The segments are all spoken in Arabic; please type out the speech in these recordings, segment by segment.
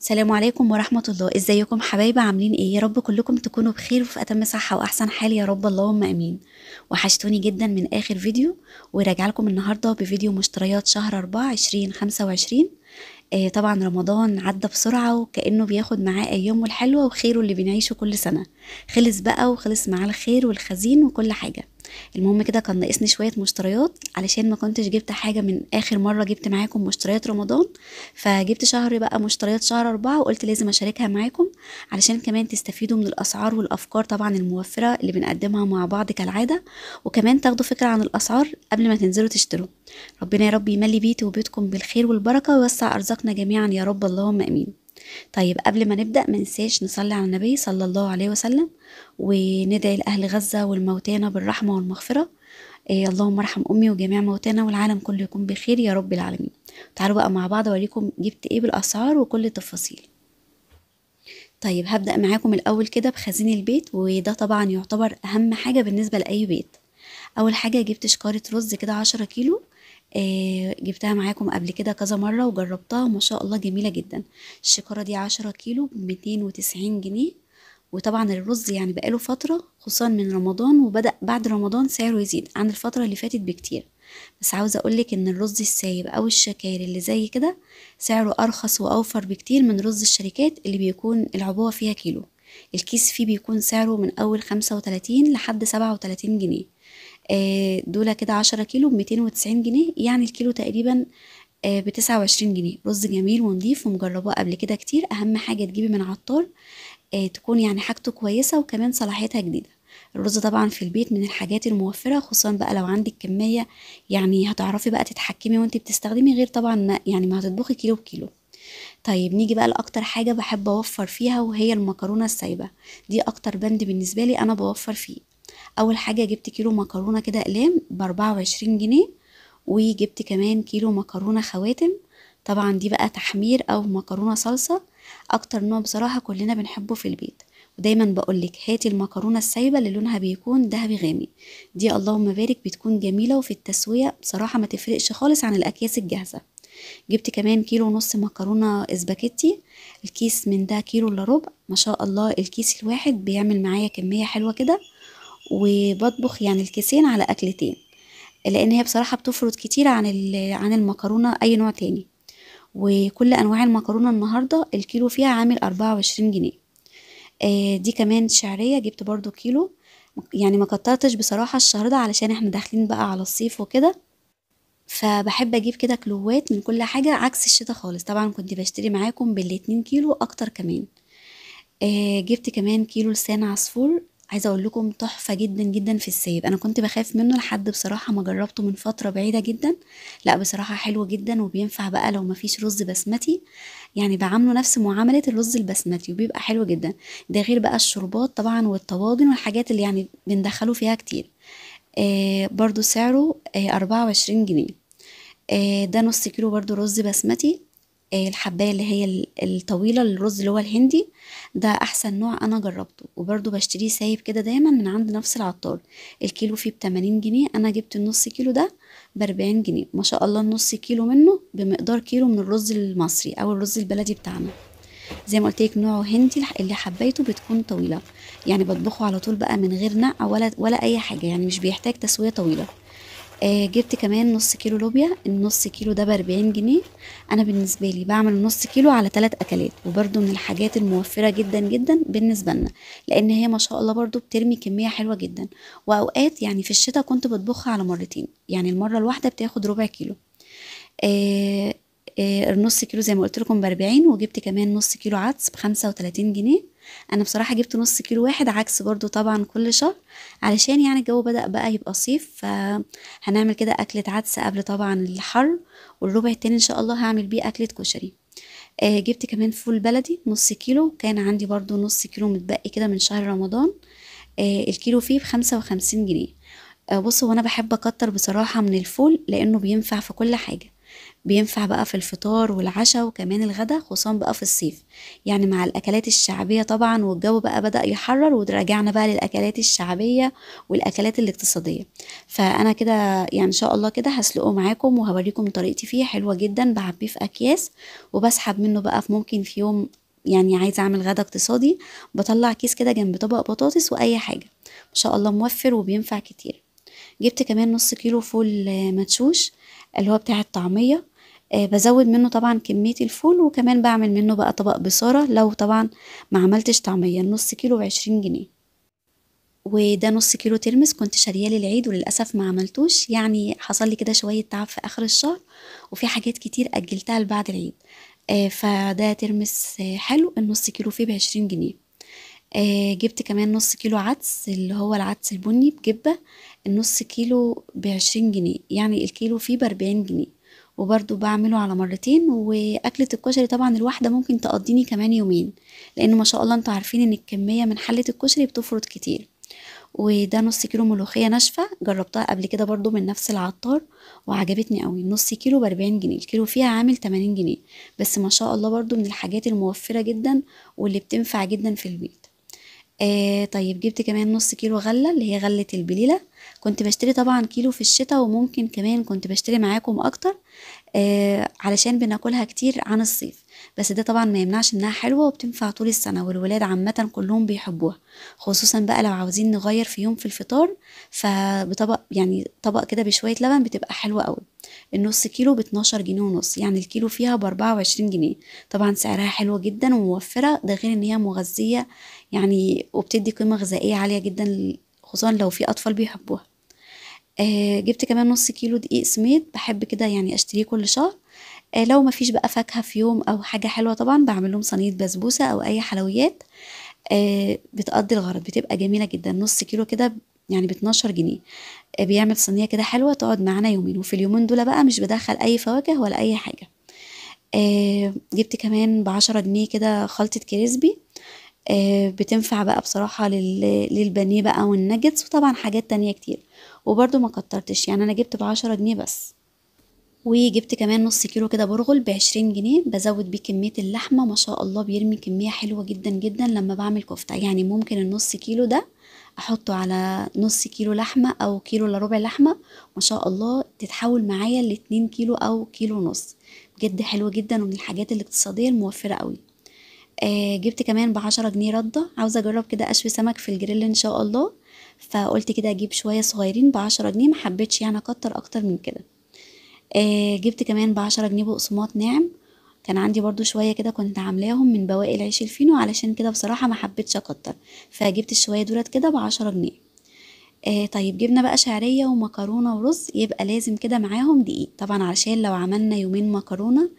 السلام عليكم ورحمة الله. ازيكم حبايبي؟ عاملين ايه؟ يا رب كلكم تكونوا بخير وفي اتم صحة واحسن حال يا رب، اللهم امين. وحشتوني جدا من اخر فيديو، وراجع لكم النهاردة بفيديو مشتريات شهر 4 2025. طبعا رمضان عدى بسرعة وكأنه بياخد معاه ايامه الحلوة وخيره اللي بنعيشه كل سنة. خلص بقى وخلص معاه الخير والخزين وكل حاجة. المهم كده كان ناقصني شوية مشتريات علشان ما كنتش جبت حاجة من آخر مرة جبت معاكم مشتريات رمضان. فجبت شهر بقى مشتريات شهر 4 وقلت لازم أشاركها معاكم علشان كمان تستفيدوا من الأسعار والأفكار طبعا الموفرة اللي بنقدمها مع بعض كالعادة، وكمان تاخدوا فكرة عن الأسعار قبل ما تنزلوا تشتروا. ربنا يا رب يملي بيتي وبيتكم بالخير والبركة ويوسع أرزاقنا جميعا يا رب، اللهم أمين. طيب قبل ما نبدأ منساش نصلي على النبي صلى الله عليه وسلم، وندعي لأهل غزة والموتانا بالرحمة والمغفرة. اللهم ارحم أمي وجميع موتانا والعالم كله يكون بخير يا رب العالمين. تعالوا بقى مع بعض أوريكم جبت إيه بالأسعار وكل التفاصيل. طيب هبدأ معاكم الأول كده بخزين البيت، وده طبعا يعتبر أهم حاجة بالنسبة لأي بيت. أول حاجة جبت شكارة رز كده 10 كيلو. جبتها معاكم قبل كده كذا مرة وجربتها وما شاء الله جميلة جدا. الشكارة دي 10 كيلو ب290 جنيه. وطبعا الرز يعني بقاله فترة خصوصا من رمضان، وبدأ بعد رمضان سعره يزيد عن الفترة اللي فاتت بكتير. بس عاوزة أقولك إن الرز السايب أو الشكاير اللي زي كده سعره أرخص وأوفر بكتير من رز الشركات اللي بيكون العبوة فيها كيلو. الكيس فيه بيكون سعره من أول 35 لحد 37 جنيه. دول كده 10 كيلو ب290 جنيه، يعني الكيلو تقريبا ب29 جنيه. رز جميل ونضيف ومجرباه قبل كده كتير. أهم حاجة تجيبي من عطار تكون يعني حاجته كويسة وكمان صلاحيتها جديدة. الرز طبعا في البيت من الحاجات الموفرة، خصوصا بقى لو عندك كمية يعني هتعرفي بقى تتحكمي وانت بتستخدمي، غير طبعا ما يعني ما هتطبخي كيلو بكيلو. طيب نيجي بقى لأكتر حاجة بحب أوفر فيها وهي المكرونة السايبة. دي أكتر بند بالنسبة لي أنا بوفر فيه. أول حاجة جبت كيلو مكرونة كده أقلام ب24 جنيه، وجبت كمان كيلو مكرونة خواتم. طبعا دي بقى تحمير أو مكرونة صلصة، أكتر نوع بصراحة كلنا بنحبه في البيت. ودايما بقولك هاتي المكرونة السايبة اللي لونها بيكون ذهبي غامق. دي اللهم بارك بتكون جميلة، وفي التسوية بصراحة ما تفرقش خالص عن الأكياس الجاهزة. جبت كمان كيلو ونص مكرونة اسباجيتي. الكيس من ده كيلو الا ربع، ما شاء الله الكيس الواحد بيعمل معايا كمية حلوة كده. وبطبخ يعني الكيسين على أكلتين، لأن هي بصراحة بتفرط كتير عن المكرونة أي نوع تاني. وكل أنواع المكرونة النهاردة الكيلو فيها عامل 24 جنيه. دي كمان شعرية جبت برضو كيلو. يعني ما كترتش بصراحة الشهر ده علشان احنا داخلين بقى على الصيف وكده، فبحب اجيب كده كيلوات من كل حاجة عكس الشتا خالص. طبعا كنت بشتري معاكم بال2 كيلو اكتر كمان. جبت كمان كيلو لسان عصفور. عايزه اقول لكم تحفه جدا جدا في السيب. انا كنت بخاف منه لحد بصراحه ما جربته من فتره بعيده جدا. لا بصراحه حلو جدا وبينفع بقى لو ما فيش رز بسمتي، يعني بعمله نفس معامله الرز البسمتي وبيبقى حلو جدا. ده غير بقى الشربات طبعا والطواجن والحاجات اللي يعني بندخله فيها كتير. برضو سعره 24 جنيه. ده نص كيلو برضو رز بسمتي. الحباية اللي هي الطويلة، الرز اللي هو الهندي. ده أحسن نوع أنا جربته، وبرضو بشتريه سايب كده دايما من عند نفس العطار. الكيلو فيه ب80 جنيه، أنا جبت النص كيلو ده ب40 جنيه. ما شاء الله النص كيلو منه بمقدار كيلو من الرز المصري أو الرز البلدي بتاعنا. زي ما قلت لك نوعه هندي، اللي حبايته بتكون طويلة. يعني بطبخه على طول بقى من غير نقع ولا أي حاجة، يعني مش بيحتاج تسوية طويلة. جبت كمان نص كيلو لوبيا. النص كيلو ده ب40 جنيه. انا بالنسبه لي بعمل نص كيلو على 3 اكلات، وبرده من الحاجات الموفره جدا جدا بالنسبه لنا، لان هي ما شاء الله برده بترمي كميه حلوه جدا. واوقات يعني في الشتاء كنت بطبخها على مرتين، يعني المره الواحده بتاخد ربع كيلو. آه النص كيلو زي ما قلت لكم ب40. وجبت كمان نص كيلو عدس ب35 جنيه. انا بصراحة جبت نص كيلو واحد عكس برضو طبعا كل شهر، علشان يعني الجو بدأ بقى يبقى صيف، فهنعمل كده أكلة عدس قبل طبعا الحر. والربع التاني ان شاء الله هعمل بيه أكلة كشري. جبت كمان فول بلدي نص كيلو. كان عندي برضو نص كيلو متبقي كده من شهر رمضان. الكيلو فيه ب55 جنيه. بصوا وانا بحب اكتر بصراحة من الفول لانه بينفع في كل حاجة. بينفع بقى في الفطار والعشاء وكمان الغدا، خصوصا بقى في الصيف، يعني مع الاكلات الشعبيه طبعا، والجو بقى بدأ يحرر ورجعنا بقى للاكلات الشعبيه والاكلات الاقتصاديه. فانا كده يعني ان شاء الله كده هسلقه معاكم وهوريكم طريقتي فيه، حلوه جدا. بعبيه في اكياس وبسحب منه بقى في ممكن في يوم يعني عايزه اعمل غدا اقتصادي، بطلع كيس كده جنب طبق بطاطس واي حاجه، ما شاء الله موفر وبينفع كتير. جبت كمان نص كيلو فول مدشوش اللي هو بتاع الطعمية. بزود منه طبعا كمية الفول، وكمان بعمل منه بقى طبق بصارة لو طبعا ما عملتش طعمية. النص كيلو ب20 جنيه. وده نص كيلو ترمس كنت شارياه للعيد وللأسف ما عملتوش، يعني حصل لي كده شوية تعب في آخر الشهر، وفي حاجات كتير أجلتها لبعد العيد. فده ترمس حلو، النص كيلو فيه ب20 جنيه. جبت كمان نص كيلو عدس اللي هو العدس البني بجبة، النص كيلو ب20 جنيه، يعني الكيلو فيه ب40 جنيه. وبرضو بعمله على مرتين. وأكلة الكشري طبعا الواحدة ممكن تقضيني كمان يومين، لأن ما شاء الله انتوا عارفين ان الكمية من حلة الكشري بتفرط كتير. وده نص كيلو ملوخية ناشفة، جربتها قبل كده برضو من نفس العطار وعجبتني قوي. نص كيلو ب40 جنيه، الكيلو فيها عامل 80 جنيه، بس ما شاء الله برضو من الحاجات الموفرة جدا واللي بتنفع جدا في البيت. طيب جبت كمان نص كيلو غلة اللي هي غلة البليلة. كنت بشتري طبعا كيلو في الشتاء، وممكن كمان كنت بشتري معاكم اكتر علشان بناكلها كتير عن الصيف. بس ده طبعا ما يمنعش انها حلوة وبتنفع طول السنة، والولاد عامة كلهم بيحبوها، خصوصا بقى لو عاوزين نغير في يوم في الفطار، فبطبق يعني طبق كده بشوية لبن بتبقى حلوة قوي. النص كيلو ب12 جنيه ونص، يعني الكيلو فيها ب24 جنيه. طبعا سعرها حلو جدا وموفرة، ده غير ان هي مغذية يعني، وبتدي قيمة غذائية عالية جدا، خصوصا لو في أطفال بيحبوها. جبت كمان نص كيلو دقيق سميد، بحب كده يعني اشتريه كل شهر. لو مفيش بقى فاكهة في يوم او حاجة حلوة، طبعا بعمل لهم صينية بسبوسة او اي حلويات. بتقضي الغرض، بتبقى جميلة جدا. نص كيلو كده يعني ب12 جنيه. بيعمل صينية كده حلوة تقعد معانا يومين، وفي اليومين دول بقى مش بدخل اي فواكه ولا اي حاجة. جبت كمان ب10 جنيه كده خلطة كريسبي. بتنفع بقى بصراحة للبانيه بقى والناجتس، وطبعا حاجات تانية كتير. وبرضو ما كترتش، يعني انا جبت ب10 جنيه بس. وجبت كمان نص كيلو كده برغل ب20 جنيه، بزود بيه كمية اللحمة، ما شاء الله بيرمي كمية حلوة جدا جدا لما بعمل كفتة. يعني ممكن النص كيلو ده احطه على نص كيلو لحمة او كيلو الا ربع لحمة، ما شاء الله تتحول معايا ل2 كيلو او كيلو ونص. بجد حلو جدا، ومن الحاجات الاقتصادية الموفرة قوي. جبت كمان ب10 جنيه ردة، عاوزة اجرب كده اشوي سمك في الجريل ان شاء الله، فقلت كده اجيب شوية صغيرين ب10 جنيه، محبتش يعني اكتر اكتر من كده. جبت كمان ب10 جنيه بقسماط ناعم، كان عندي برضو شوية كده كنت عاملاهم من بواقي العيش الفينو، علشان كده بصراحة ما حبيتش اكتر، فجبت شوية دولت كده ب10 جنيه. طيب جبنا بقى شعرية ومكرونة ورز، يبقى لازم كده معاهم دقيق طبعا، علشان لو عملنا يومين مكرونة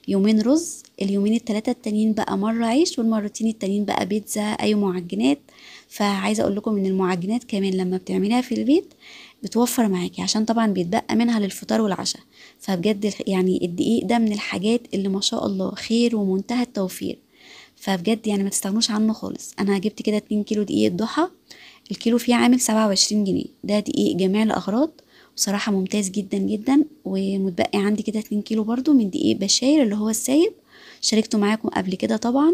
يومين رز، اليومين التلاتة التانيين بقى مرة عيش، والمرتين التانيين بقى بيتزا اي معجنات. فعايزة اقول لكم ان المعجنات كمان لما بتعمليها في البيت بتوفر معاكي، عشان طبعا بيتبقى منها للفطار والعشاء. فبجد يعني الدقيق ده من الحاجات اللي ما شاء الله خير ومنتهى التوفير، فبجد يعني ما تستغنوش عنه خالص. انا جبت كده 2 كيلو دقيق الضحى، الكيلو فيه عامل 27 جنيه. ده دقيق جميع الأغراض، بصراحة ممتاز جدا جدا. ومتبقي عندي كده 2 كيلو برضو من دقيق بشاير اللي هو السايب، شاركته معاكم قبل كده طبعا،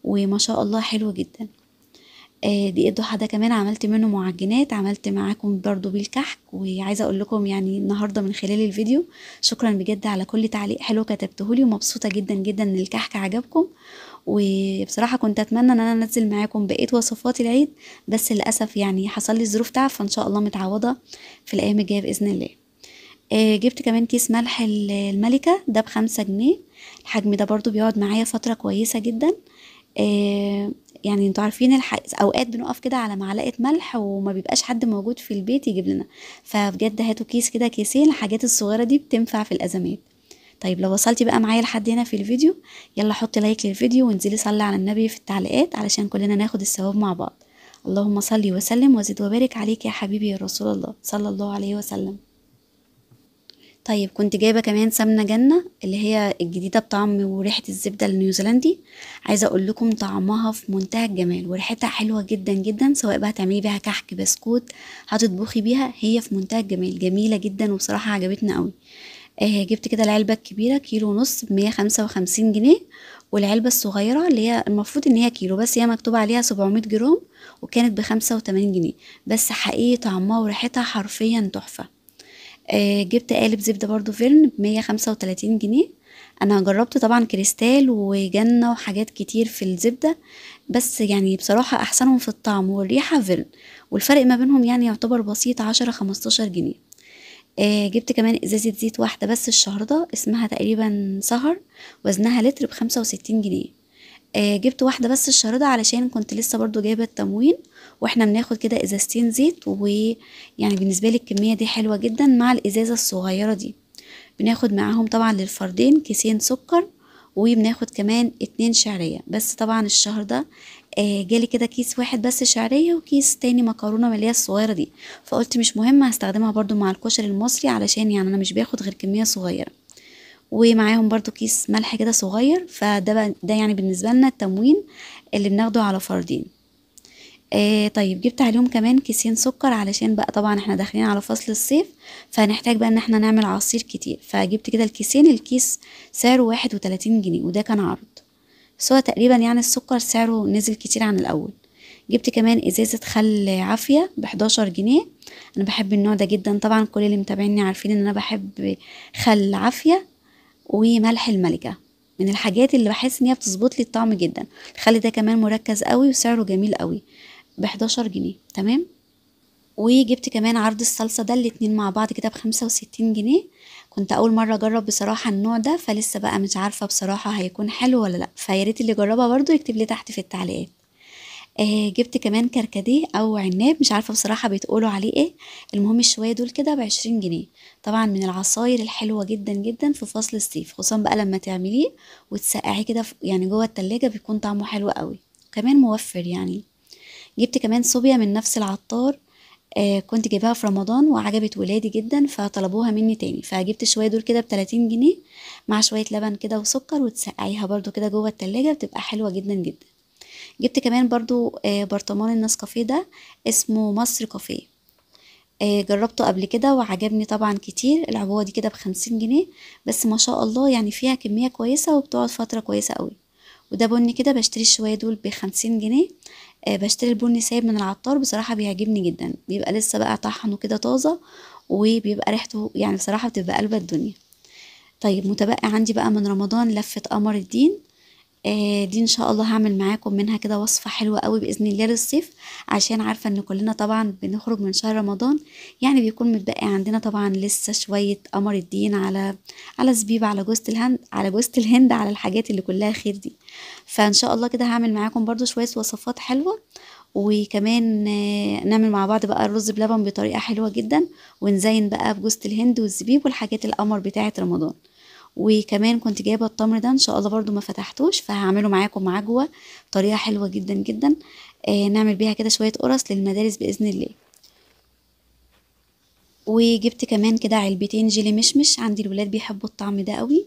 وما شاء الله حلو جدا. دقيق الضحى ده كمان عملت منه معجنات، عملت معاكم برضو بالكحك. وعايزة اقول لكم يعني النهاردة من خلال الفيديو شكرا بجد على كل تعليق حلو كتبتهولي، ومبسوطة جدا جدا ان الكحك عجبكم. وبصراحة كنت اتمنى ان انا انزل معاكم بقية وصفات العيد، بس للأسف يعني حصل لي ظروف تعب، فان شاء الله متعوضة في الايام الجاية بإذن الله. جبت كمان كيس ملح الملكة ده ب5 جنيه، الحجم ده برضو بيقعد معايا فترة كويسة جدا. يعني انتوا عارفين اوقات بنقف كده على معلقة ملح وما بيبقاش حد موجود في البيت يجيب لنا، فبجد هاتوا كيس كده كيسين، الحاجات الصغيرة دي بتنفع في الأزمات. طيب لو وصلتي بقى معايا لحد هنا في الفيديو، يلا حطي لايك للفيديو وانزلي صلي على النبي في التعليقات علشان كلنا ناخد الثواب مع بعض. اللهم صلي وسلم وزد وبارك عليك يا حبيبي يا رسول الله صلى الله عليه وسلم. طيب كنت جايبة كمان سمنة جنة اللي هي الجديدة بطعم وريحة الزبدة النيوزيلندي، عايزة اقول لكم طعمها في منتهى الجمال وريحتها حلوة جدا جدا، سواء بقى تعملي بيها كحك بسكوت هتطبخي بيها، هي في منتهى الجمال، جميلة جدا وبصراحة عجبتنا قوي. جبت كده العلبة الكبيرة كيلو ونص ب155 جنيه، والعلبة الصغيرة اللي هي المفروض ان هي كيلو بس هي مكتوب عليها 700 جرام وكانت ب85 جنيه. بس حقيقي طعمها وريحتها حرفيا تحفة. جبت قالب زبدة برضو فيرن ب135 جنيه. انا جربت طبعا كريستال وجنة وحاجات كتير في الزبدة، بس يعني بصراحة احسنهم في الطعم والريحة فيرن، والفرق ما بينهم يعني يعتبر بسيط 10-15 جنيه. جبت كمان ازازة زيت واحدة بس الشهر ده اسمها تقريبا سهر، وزنها لتر ب65 جنيه. جبت واحدة بس الشهر ده علشان كنت لسه برضو جايبة التموين، واحنا بناخد كده ازازتين زيت، ويعني بالنسبة لي الكمية دي حلوة جدا مع الازازة الصغيرة دي. بناخد معاهم طبعا للفردين كيسين سكر، وبناخد كمان 2 شعرية. بس طبعا الشهر ده جالي كده كيس واحد بس شعرية وكيس تاني مكرونة من اللي هي الصغيرة دي، فقلت مش مهم هستخدمها برضو مع الكشري المصري علشان يعني انا مش باخد غير كمية صغيرة. ومعاهم برضو كيس ملح كده صغير، ده يعني بالنسبة لنا التموين اللي بناخده على فردين. طيب جبت عليهم كمان كيسين سكر علشان بقى طبعا احنا داخلين على فصل الصيف، فهنحتاج بقى ان احنا نعمل عصير كتير. فجبت كده الكيسين، الكيس سعره 31 جنيه وده كان عرض، بس هو تقريبا يعني السكر سعره نزل كتير عن الاول. جبت كمان ازازة خل عافية ب11 جنيه. انا بحب النوع ده جدا، طبعا كل اللي متابعيني عارفين ان انا بحب خل عافية وملح الملكة، من الحاجات اللي بحس ان هي بتظبط لي الطعم جدا. الخل ده كمان مركز قوي وسعره جميل قوي ب11 جنيه. تمام. وجبت كمان عرض الصلصة ده الاتنين مع بعض كده ب65 جنيه. كنت اول مرة اجرب بصراحة النوع ده، فلسه بقى مش عارفة بصراحة هيكون حلو ولا لا، فياريت اللي جربها برضو يكتب لي تحت في التعليقات. جبت كمان كركديه او عناب، مش عارفه بصراحه بيتقولوا عليه ايه. المهم الشويه دول كده ب20 جنيه. طبعا من العصاير الحلوه جدا جدا في فصل الصيف، خصوصا بقى لما تعمليه وتسقعيه كده يعني جوه التلاجة بيكون طعمه حلو قوي، كمان موفر يعني. جبت كمان صوبيا من نفس العطار. كنت جايباها في رمضان وعجبت ولادي جدا فطلبوها مني تاني، فجبت شويه دول كده ب30 جنيه مع شويه لبن كده وسكر، وتسقعيها برضو كده جوه التلاجة بتبقى حلوه جدا جدا. جبت كمان برضو برطمان النسكافيه ده اسمه مصر كافيه. جربته قبل كده وعجبني طبعا كتير. العبوة دي كده ب50 جنيه، بس ما شاء الله يعني فيها كمية كويسة وبتقعد فترة كويسة قوي. وده بني كده بشتري الشوية دول ب50 جنيه. بشتري البني سايب من العطار، بصراحة بيعجبني جدا، بيبقى لسه بقى طحنه كده طازة، وبيبقى ريحته يعني بصراحة بتبقى قلبة الدنيا. طيب متبقى عندي بقى من رمضان لفة قمر الدين. دي ان شاء الله هعمل معاكم منها كده وصفة حلوة قوي بإذن الله للصيف، عشان عارفة ان كلنا طبعا بنخرج من شهر رمضان، يعني بيكون متبقي عندنا طبعا لسه شوية قمر الدين على زبيب على جوزة الهند على جوزة الهند على الحاجات اللي كلها خير دي. فان شاء الله كده هعمل معاكم برضو شوية وصفات حلوة، وكمان نعمل مع بعض بقى الرز بلبن بطريقة حلوة جدا، ونزين بقى بجوزة الهند والزبيب والحاجات القمر بتاعة رمضان. وكمان كنت جايبه التمر ده ان شاء الله برضو ما فتحتوش، فهعمله معاكم عجوه طريقه حلوه جدا جدا. نعمل بيها كده شويه قرص للمدارس باذن الله. وجبت كمان كده علبتين جيلي مشمش، عندي الولاد بيحبوا الطعم ده قوي،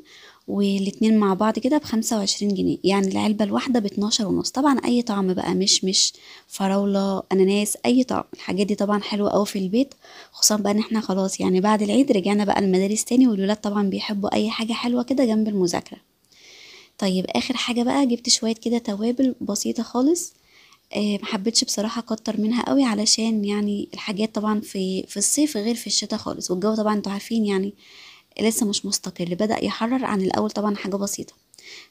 والاتنين مع بعض كده ب25 جنيه، يعني العلبة الواحدة ب12 ونص. طبعا اي طعم بقى مشمش فراولة اناناس اي طعم، الحاجات دي طبعا حلوة قوي في البيت، خصوصا بقى ان احنا خلاص يعني بعد العيد رجعنا بقى المدارس تاني، والولاد طبعا بيحبوا اي حاجة حلوة كده جنب المذاكرة. طيب اخر حاجة بقى جبت شوية كده توابل بسيطة خالص. محبتش بصراحة اكتر منها قوي، علشان يعني الحاجات طبعا في الصيف غير في الشتاء خالص، والجو طبعا انتوا عارفين يعني لسه مش مستقر، بدأ يحرر عن الأول طبعا حاجة بسيطة.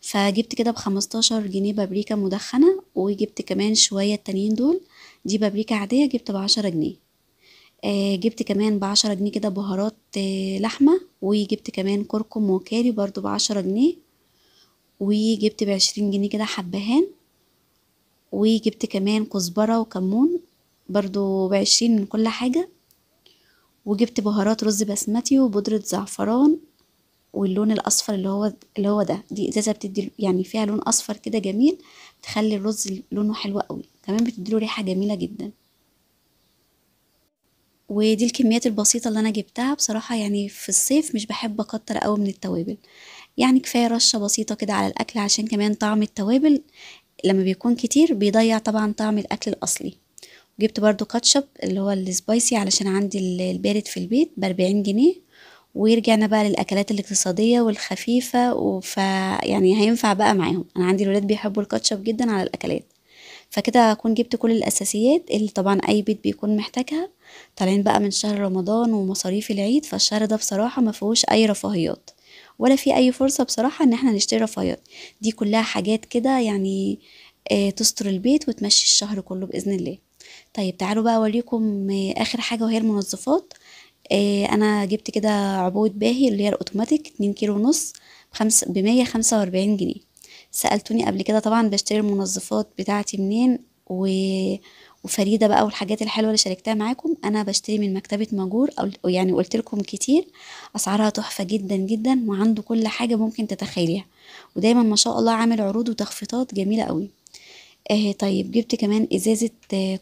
فجبت كده ب15 جنيه بابريكا مدخنة، وجبت كمان شوية التانيين دول، دي بابريكا عادية جبت ب10 جنيه. جبت كمان ب10 جنيه كده بهارات لحمة، وجبت كمان كركم وكاري برضو ب10 جنيه، وجبت ب20 جنيه كده حبهان، وجبت كمان كزبرة وكمون برضو ب20 من كل حاجة، وجبت بهارات رز بسمتي وبودرة زعفران، واللون الاصفر اللي هو ده، دي ازازه بتدي يعني فيها لون اصفر كده جميل، بتخلي الرز لونه حلو قوي، كمان بتديله ريحه جميله جدا. ودي الكميات البسيطه اللي انا جبتها بصراحه، يعني في الصيف مش بحب اكتر قوي من التوابل، يعني كفايه رشه بسيطه كده على الاكل، عشان كمان طعم التوابل لما بيكون كتير بيضيع طبعا طعم الاكل الاصلي. جبت برضو كاتشب اللي هو السبايسي علشان عندي البارد في البيت ب40 جنيه، ورجعنا بقى للاكلات الاقتصاديه والخفيفه يعني هينفع بقى معاهم. انا عندي الولاد بيحبوا الكاتشب جدا على الاكلات. فكده هكون جبت كل الاساسيات اللي طبعا اي بيت بيكون محتاجها. طالعين بقى من شهر رمضان ومصاريف العيد، فالشهر ده بصراحه ما فيهوش اي رفاهيات ولا في اي فرصه بصراحه ان احنا نشتري رفاهيات. دي كلها حاجات كده يعني تستر البيت وتمشي الشهر كله باذن الله. طيب تعالوا بقى اوريكم اخر حاجه وهي المنظفات. انا جبت كده عبوه باهي اللي هي الاوتوماتيك 2 كيلو ونص ب145 جنيه. سألتوني قبل كده طبعا بشتري المنظفات بتاعتي منين وفريدة بقى والحاجات الحلوة اللي شاركتها معاكم. انا بشتري من مكتبة ماجور، او يعني قلت لكم كتير اسعارها تحفة جدا جدا وعنده كل حاجة ممكن تتخيليها، ودايما ما شاء الله عامل عروض وتخفيضات جميلة قوي. طيب جبت كمان ازازة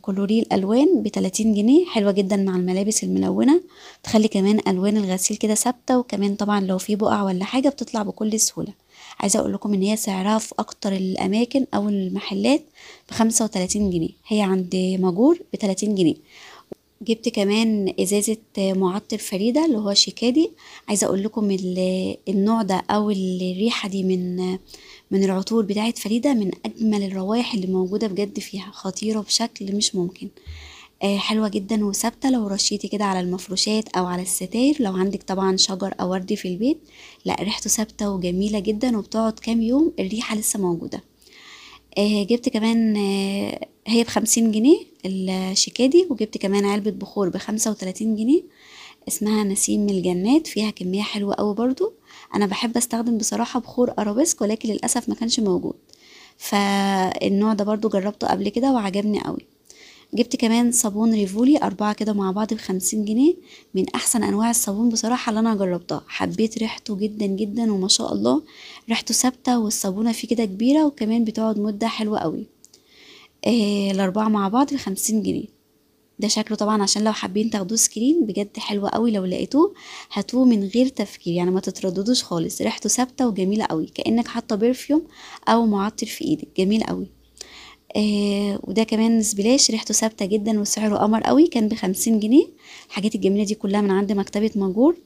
كلوريل الوان ب30 جنيه، حلوة جدا مع الملابس الملونة، تخلي كمان الوان الغسيل كده ثابتة، وكمان طبعا لو في بقع ولا حاجة بتطلع بكل سهولة. عايزة اقول لكم ان هي سعرها في اكتر الاماكن او المحلات ب35 جنيه، هي عند ماجور ب30 جنيه. جبت كمان ازازة معطر فريدة اللي هو شيكادي. عايزة اقول لكم النوع ده او الريحة دي من العطور بتاعة فريدة من اجمل الروائح اللي موجودة بجد، فيها خطيرة بشكل مش ممكن. حلوة جدا وثابتة، لو رشيتي كده على المفروشات او على الستاير، لو عندك طبعا شجر او ورد في البيت، لا ريحته ثابتة وجميلة جدا وبتقعد كام يوم الريحة لسه موجودة. جبت كمان هي ب50 جنيه الشيكادي، وجبت كمان علبة بخور ب35 جنيه اسمها نسيم من الجنات، فيها كمية حلوة قوي برضو. انا بحب استخدم بصراحة بخور ارابيسك ولكن للأسف ما كانش موجود، فالنوع ده برضو جربته قبل كده وعجبني قوي. جبت كمان صابون ريفولي 4 كده مع بعض ب50 جنيه، من أحسن أنواع الصابون بصراحة اللي أنا جربتها، حبيت ريحته جدا جدا وما شاء الله ريحته ثابتة والصابونة فيه كده كبيرة وكمان بتقعد مدة حلوة قوي. الأربعة مع بعض ب50 جنيه. ده شكله طبعا عشان لو حابين تاخدوه سكرين بجد حلو قوي، لو لقيتوه هاتوه من غير تفكير، يعني ما تترددوش خالص، ريحته ثابته وجميله قوي كانك حاطه برفيوم او معطر في ايدك، جميل قوي. وده كمان سبلاش ريحته ثابته جدا وسعره قمر قوي، كان ب50 جنيه. الحاجات الجميله دي كلها من عند مكتبه ماجور.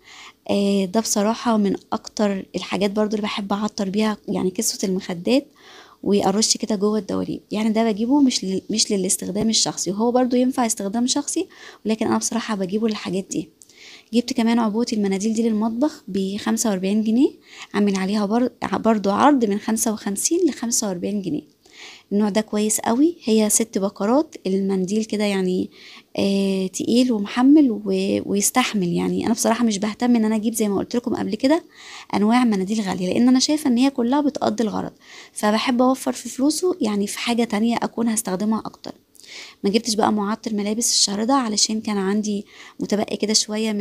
ده بصراحه من اكتر الحاجات برضو اللي بحب اعطر بيها، يعني كسوه المخدات وارش كده جوه الدواليب، يعني ده بجيبه مش للاستخدام الشخصي، وهو برضو ينفع استخدام شخصي، ولكن انا بصراحه بجيبه للحاجات دي. جبت كمان عبوة المناديل دي للمطبخ ب45 جنيه، عامل عليها برضو عرض من 55 ل45 جنيه. النوع ده كويس قوي، هي 6 بكرات المنديل كده يعني تقيل ومحمل ويستحمل. يعني انا بصراحه مش بهتم ان انا اجيب زي ما قلت لكم قبل كده انواع مناديل غاليه، لان انا شايفه ان هي كلها بتقضي الغرض، فبحب اوفر في فلوسه يعني في حاجه تانية اكون هستخدمها اكتر. ما جبتش بقى معطر ملابس الشهر ده علشان كان عندي متبقي كده شويه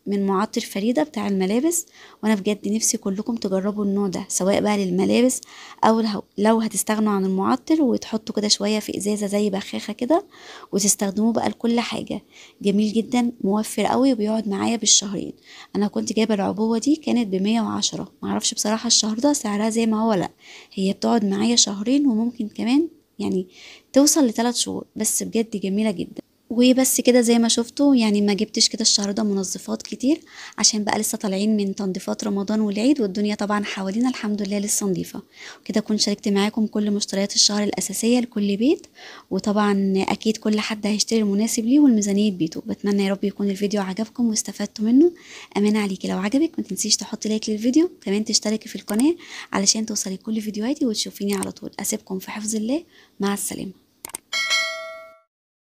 من معطر فريدة بتاع الملابس، وانا بجد نفسي كلكم تجربوا النوع ده سواء بقى للملابس او لو هتستغنوا عن المعطر وتحطوا كده شوية في ازازة زي بخاخة كده وتستخدموه بقى لكل حاجة. جميل جدا موفر قوي وبيقعد معايا بالشهرين. انا كنت جايبة العبوة دي كانت ب110، معرفش بصراحة الشهر ده سعرها زي ما هو، لا هي بتقعد معايا شهرين وممكن كمان يعني توصل ل3 شهور، بس بجد جميلة جدا. وبس كده زي ما شفتوا، يعني ما جبتش كده الشهر ده منظفات كتير عشان بقى لسه طالعين من تنظيفات رمضان والعيد، والدنيا طبعا حوالينا الحمد لله لسه نظيفه. كده اكون شاركت معاكم كل مشتريات الشهر الاساسيه لكل بيت، وطبعا اكيد كل حد هيشتري المناسب ليه والميزانيه بيته. بتمنى يا رب يكون الفيديو عجبكم واستفدتوا منه. امانه عليكي لو عجبك ما تنسيش تحطي لايك للفيديو، كمان تشتركي في القناه علشان توصلي كل فيديوهاتي وتشوفيني على طول. اسيبكم في حفظ الله، مع السلامه.